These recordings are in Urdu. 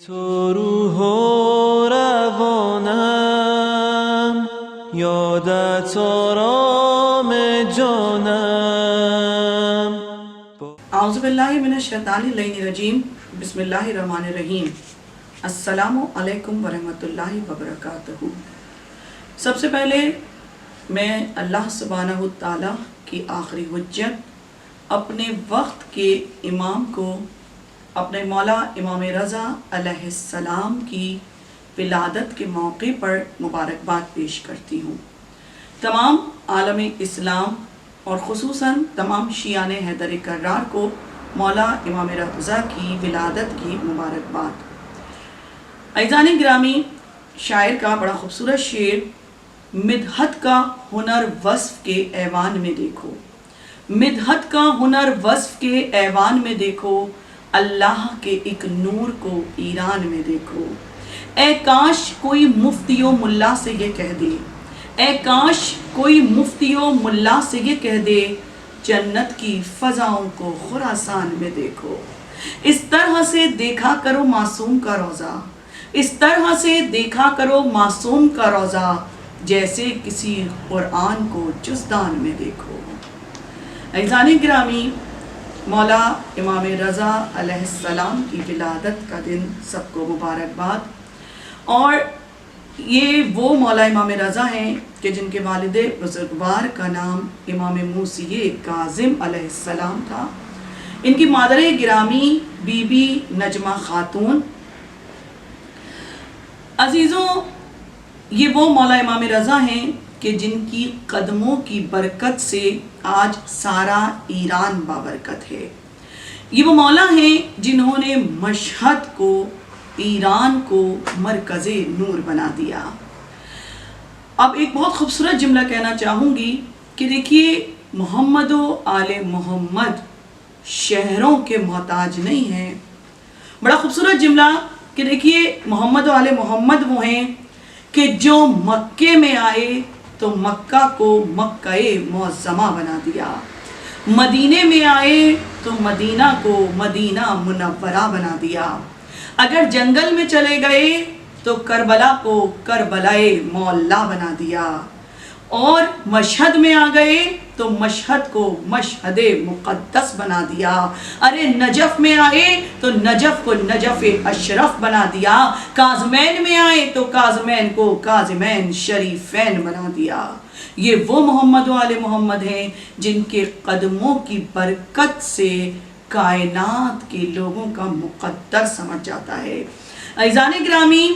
تو روح روانم یادت آرام جانم. اعوذ باللہ من الشیطان الرجیم. بسم اللہ الرحمن الرحیم. السلام علیکم ورحمۃ اللہ وبرکاتہ. سب سے پہلے میں اللہ سبحانہ تعالیٰ کی آخری حجت اپنے وقت کے امام کو اپنے مولا امام رضا علیہ السلام کی ولادت کے موقع پر مبارکباد پیش کرتی ہوں. تمام عالم اسلام اور خصوصاً تمام شیعان حیدر کرار کو مولا امام رضا کی ولادت کی مبارکباد. عزیزان گرامی، شاعر کا بڑا خوبصورت شعر مدحت کا ہنر وصف کے ایوان میں دیکھو، مدحت کا ہنر وصف کے ایوان میں دیکھو، اللہ کے ایک نور کو ایران میں دیکھو. اے کاش کوئی مفتی و ملا سے یہ کہہ دے، اے کاش کوئی مفتی و ملا سے یہ کہہ دے، جنت کی فضاؤں کو خراسان میں دیکھو. اس طرح سے دیکھا کرو معصوم کا روضہ، اس طرح سے دیکھا کرو معصوم کا روضہ، جیسے کسی قرآن کو جزدان میں دیکھو. عزیزان گرامی، مولا امام رضا علیہ السلام کی ولادت کا دن سب کو مبارکباد. اور یہ وہ مولا امام رضا ہیں کہ جن کے والد بزرگوار کا نام امام موسی کاظم علیہ السلام تھا. ان کی مادر گرامی بی بی نجمہ خاتون. عزیزوں، یہ وہ مولا امام رضا ہیں کہ جن کی قدموں کی برکت سے آج سارا ایران بابرکت ہے. یہ وہ مولا ہیں جنہوں نے مشہد کو، ایران کو مرکز نور بنا دیا. اب ایک بہت خوبصورت جملہ کہنا چاہوں گی کہ دیکھیے، محمد و آل محمد شہروں کے محتاج نہیں ہیں. بڑا خوبصورت جملہ کہ دیکھیے، محمد و آل محمد وہ ہیں کہ جو مکے میں آئے تو مکہ کو مکہ معظمہ بنا دیا، مدینے میں آئے تو مدینہ کو مدینہ منورہ بنا دیا، اگر جنگل میں چلے گئے تو کربلا کو کربلائے مولا بنا دیا، اور مشہد میں آ گئے تو مشہد کو مشہد مقدس بنا دیا، ارے نجف میں آئے تو نجف کو نجف اشرف بنا دیا، کاظمین میں آئے تو کاظمین کو کاظمین شریفین بنا دیا. یہ وہ محمد و آل محمد ہیں جن کے قدموں کی برکت سے کائنات کے لوگوں کا مقدر سمجھ جاتا ہے. عزیزان گرامی،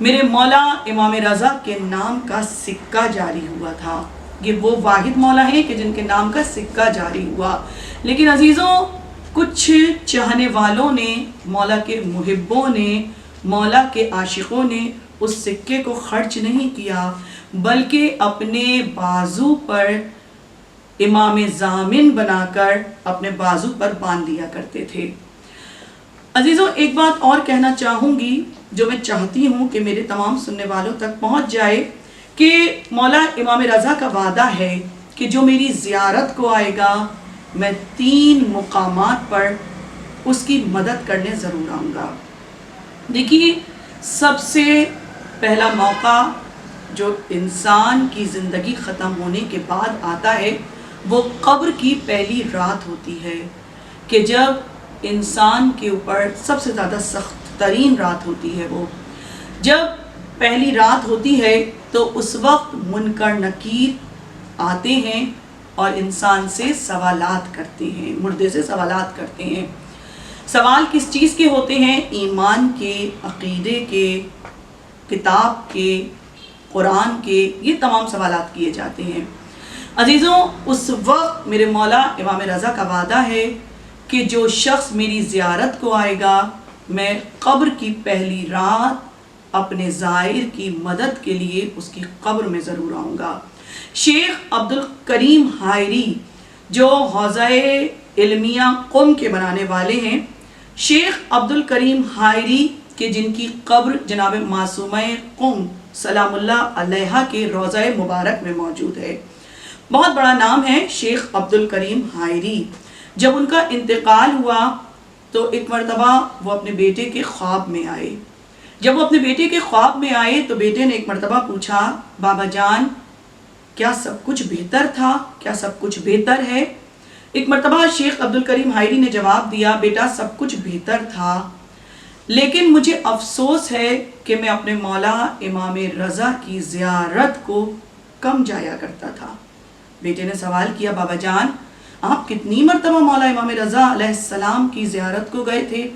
میرے مولا امام رضا کے نام کا سکہ جاری ہوا تھا. یہ وہ واحد مولا ہیں کہ جن کے نام کا سکہ جاری ہوا. لیکن عزیزوں، کچھ چاہنے والوں نے، مولا کے محبوں نے، مولا کے عاشقوں نے اس سکے کو خرچ نہیں کیا، بلکہ اپنے بازو پر امام ضامن بنا کر اپنے بازو پر باندھ لیا کرتے تھے. عزیزوں، ایک بات اور کہنا چاہوں گی جو میں چاہتی ہوں کہ میرے تمام سننے والوں تک پہنچ جائے، کہ مولا امام رضا کا وعدہ ہے کہ جو میری زیارت کو آئے گا، میں 3 مقامات پر اس کی مدد کرنے ضرور آؤں گا. دیکھیے، سب سے پہلا موقع جو انسان کی زندگی ختم ہونے کے بعد آتا ہے وہ قبر کی پہلی رات ہوتی ہے، کہ جب انسان کے اوپر سب سے زیادہ سخت ترین رات ہوتی ہے. وہ جب پہلی رات ہوتی ہے تو اس وقت منکر نکیر آتے ہیں اور انسان سے سوالات کرتے ہیں، مردے سے سوالات کرتے ہیں. سوال کس چیز کے ہوتے ہیں؟ ایمان کے، عقیدے کے، کتاب کے، قرآن کے، یہ تمام سوالات کیے جاتے ہیں. عزیزوں، اس وقت میرے مولا امام رضا کا وعدہ ہے کہ جو شخص میری زیارت کو آئے گا، میں قبر کی پہلی رات اپنے زائر کی مدد کے لیے اس کی قبر میں ضرور آؤں گا. شیخ عبدالکریم حائری جو حوزہ علمیہ قم کے بنانے والے ہیں، شیخ عبدالکریم حائری کہ جن کی قبر جناب معصومہ قم سلام اللہ علیہ کے روضہ مبارک میں موجود ہے. بہت بڑا نام ہے شیخ عبدالکریم حائری. جب ان کا انتقال ہوا تو ایک مرتبہ وہ اپنے بیٹے کے خواب میں آئے. جب وہ اپنے بیٹے کے خواب میں آئے تو بیٹے نے ایک مرتبہ پوچھا بابا جان کیا سب کچھ بہتر تھا؟ کیا سب کچھ بہتر ہے؟ ایک مرتبہ شیخ عبدالکریم حائری نے جواب دیا بیٹا سب کچھ بہتر تھا لیکن مجھے افسوس ہے کہ میں اپنے مولا امام رضا کی زیارت کو کم جایا کرتا تھا. بیٹے نے سوال کیا بابا جان آپ کتنی مرتبہ مولا امام رضا علیہ السلام کی زیارت کو گئے تھے؟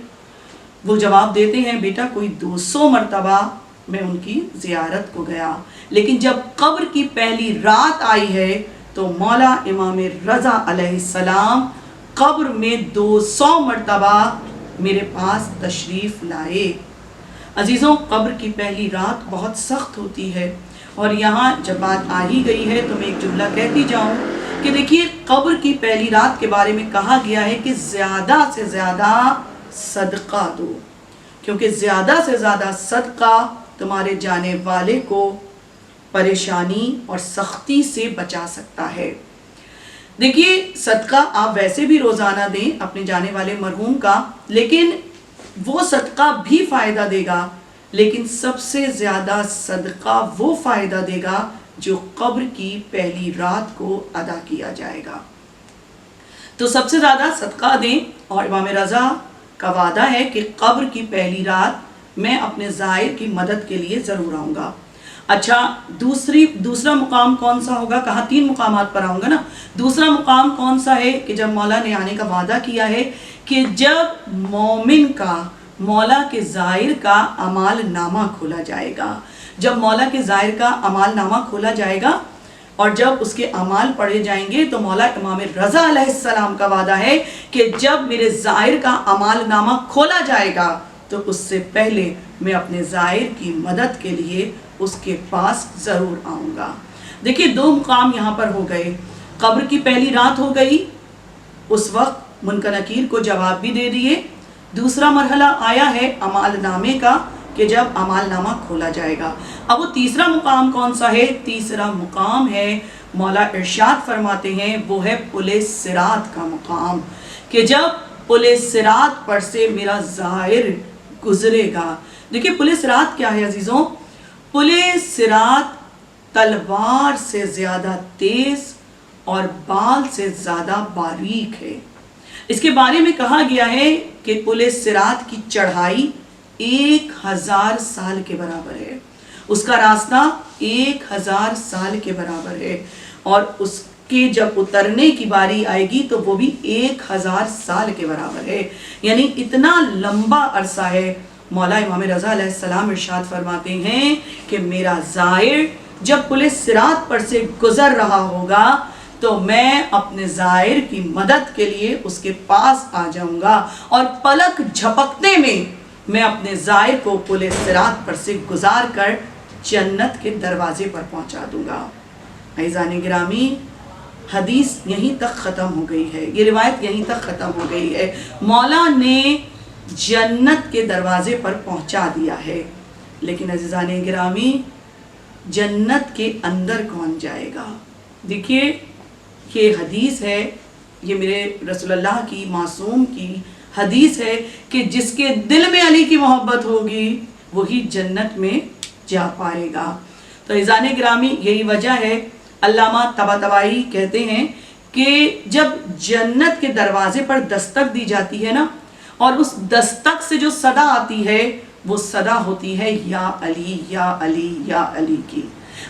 وہ جواب دیتے ہیں بیٹا کوئی 200 مرتبہ میں ان کی زیارت کو گیا، لیکن جب قبر کی پہلی رات آئی ہے تو مولا امام رضا علیہ السلام قبر میں 200 مرتبہ میرے پاس تشریف لائے. عزیزوں قبر کی پہلی رات بہت سخت ہوتی ہے، اور یہاں جب بات آ ہی گئی ہے تو میں ایک جملہ کہتی جاؤں کہ دیکھیے قبر کی پہلی رات کے بارے میں کہا گیا ہے کہ زیادہ سے زیادہ صدقہ دو، کیونکہ زیادہ سے زیادہ صدقہ تمہارے جانے والے کو پریشانی اور سختی سے بچا سکتا ہے. دیکھیے صدقہ آپ ویسے بھی روزانہ دیں اپنے جانے والے مرحوم کا، لیکن وہ صدقہ بھی فائدہ دے گا، لیکن سب سے زیادہ صدقہ وہ فائدہ دے گا جو قبر کی پہلی رات کو ادا کیا جائے گا. تو سب سے زیادہ صدقہ دیں، اور امام رضا کا وعدہ ہے کہ قبر کی پہلی رات میں اپنے زائر کی مدد کے لیے ضرور آؤں گا. اچھا دوسرا مقام کون سا ہوگا؟ کہا 3 مقامات پر آؤں گا نا. دوسرا مقام کون سا ہے کہ جب مولا نے آنے کا وعدہ کیا ہے کہ جب مومن کا مولا کے زائر کا اعمال نامہ کھولا جائے گا. جب مولا کے زائر کا اعمال نامہ کھولا جائے گا اور جب اس کے اعمال پڑھے جائیں گے تو مولا امام رضا علیہ السلام کا وعدہ ہے کہ جب میرے زائر کا اعمال نامہ کھولا جائے گا تو اس سے پہلے میں اپنے زائر کی مدد کے لیے اس کے پاس ضرور آؤں گا. دیکھیے 2 مقام یہاں پر ہو گئے. قبر کی پہلی رات ہو گئی، اس وقت منکر نکیر کو جواب بھی دے دیے. دوسرا مرحلہ آیا ہے اعمال نامے کا کہ جب اعمال نامہ کھولا جائے گا. اب وہ تیسرا مقام کون سا ہے؟ تیسرا مقام ہے مولا ارشاد فرماتے ہیں وہ ہے پل صراط کا مقام، کہ جب پل صراط پر سے میرا زائر گزرے گا. دیکھیے پل صراط کیا ہے عزیزوں؟ پل صراط تلوار سے زیادہ تیز اور بال سے زیادہ باریک ہے. اس کے بارے میں کہا گیا ہے کہ پل صراط کی چڑھائی 1000 سال کے برابر ہے، اس کا راستہ 1000 سال کے برابر ہے، اور اس کے جب اترنے کی باری آئے گی تو وہ بھی 1000 سال کے برابر ہے. یعنی اتنا لمبا عرصہ ہے. مولا امام رضا علیہ السلام ارشاد فرماتے ہیں کہ میرا زائر جب پل صراط پر سے گزر رہا ہوگا تو میں اپنے زائر کی مدد کے لیے اس کے پاس آ جاؤں گا، اور پلک جھپکنے میں اپنے زائر کو پل صراط پر سے گزار کر جنت کے دروازے پر پہنچا دوں گا. عزیزان گرامی حدیث یہیں تک ختم ہو گئی ہے، یہ روایت یہیں تک ختم ہو گئی ہے. مولا نے جنت کے دروازے پر پہنچا دیا ہے، لیکن عزیزان گرامی جنت کے اندر کون جائے گا؟ دیکھیے یہ حدیث ہے، یہ میرے رسول اللہ کی معصوم کی حدیث ہے کہ جس کے دل میں علی کی محبت ہوگی وہی جنت میں جا پائے گا. تو عزیزان گرامی یہی وجہ ہے، علامہ طباطبائی کہتے ہیں کہ جب جنت کے دروازے پر دستک دی جاتی ہے نا، اور اس دستک سے جو صدا آتی ہے وہ صدا ہوتی ہے یا علی یا علی یا علی کی.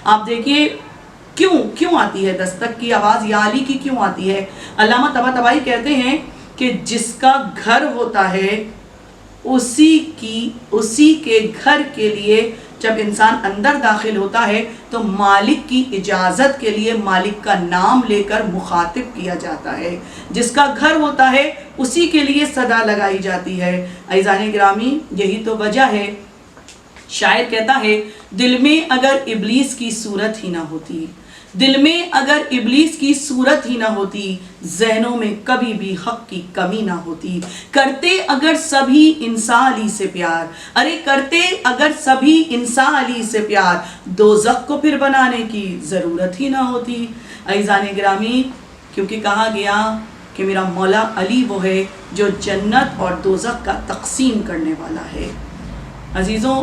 آپ دیکھیے کیوں آتی ہے دستک کی آواز یا علی کی کیوں آتی ہے؟ علامہ طباطبائی کہتے ہیں کہ جس کا گھر ہوتا ہے اسی کے گھر کے لیے جب انسان اندر داخل ہوتا ہے تو مالک کی اجازت کے لیے مالک کا نام لے کر مخاطب کیا جاتا ہے. جس کا گھر ہوتا ہے اسی کے لیے صدا لگائی جاتی ہے. عزیزان گرامی یہی تو وجہ ہے. شاعر کہتا ہے دل میں اگر ابلیس کی صورت ہی نہ ہوتی، دل میں اگر ابلیس کی صورت ہی نہ ہوتی، ذہنوں میں کبھی بھی حق کی کمی نہ ہوتی. کرتے اگر سبھی انسان علی سے پیار، کرتے اگر سبھی انسان علی سے پیار، دوزخ کو پھر بنانے کی ضرورت ہی نہ ہوتی. عزیزان گرامی کیونکہ کہا گیا کہ میرا مولا علی وہ ہے جو جنت اور دوزخ کا تقسیم کرنے والا ہے۔ عزیزوں،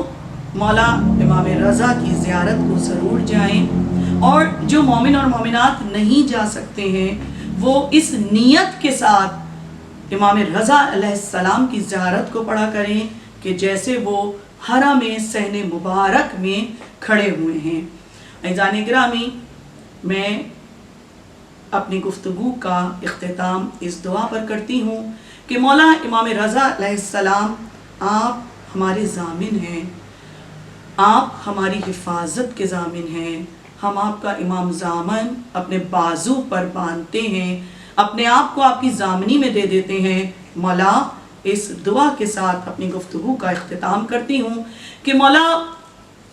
مولا امام رضا کی زیارت کو ضرور جائیں، اور جو مومن اور مومنات نہیں جا سکتے ہیں وہ اس نیت کے ساتھ امام رضا علیہ السلام کی زیارت کو پڑھا کریں کہ جیسے وہ حرم صحن مبارک میں کھڑے ہوئے ہیں۔ عزیزان گرامی، میں اپنی گفتگو کا اختتام اس دعا پر کرتی ہوں کہ مولا امام رضا علیہ السلام، آپ ہمارے ضامن ہیں، آپ ہماری حفاظت کے ضامن ہیں، ہم آپ کا امام ضامن اپنے بازو پر باندھتے ہیں، اپنے آپ کو آپ کی ضامنی میں دے دیتے ہیں۔ مولا، اس دعا کے ساتھ اپنی گفتگو کا اختتام کرتی ہوں کہ مولا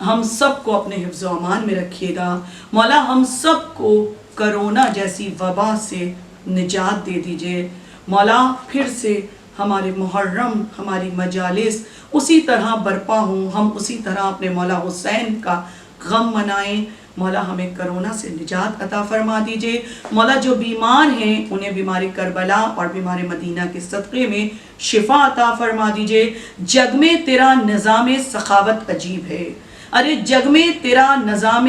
ہم سب کو اپنے حفظ و امان میں رکھیے گا، مولا ہم سب کو کرونا جیسی وبا سے نجات دے دیجئے، مولا پھر سے ہمارے محرم، ہماری مجالس اسی طرح برپا ہوں، ہم اسی طرح اپنے مولا حسین کا غم منائیں، مولا ہمیں کرونا سے نجات عطا فرما دیجئے، مولا جو بیمار ہیں انہیں بیمار کربلا اور بیمار مدینہ کے صدقے میں شفا عطا فرما دیجئے۔ جگ میں تیرا نظام سخاوت عجیب ہے، ارے جگ میں تیرا نظام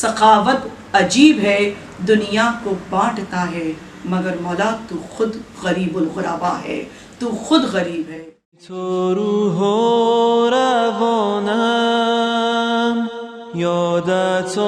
سخاوت عجیب ہے، دنیا کو بانٹتا ہے مگر مولا تو خود غریب الغربا ہے، تو خود غریب ہے۔ تو روح و روانم یادت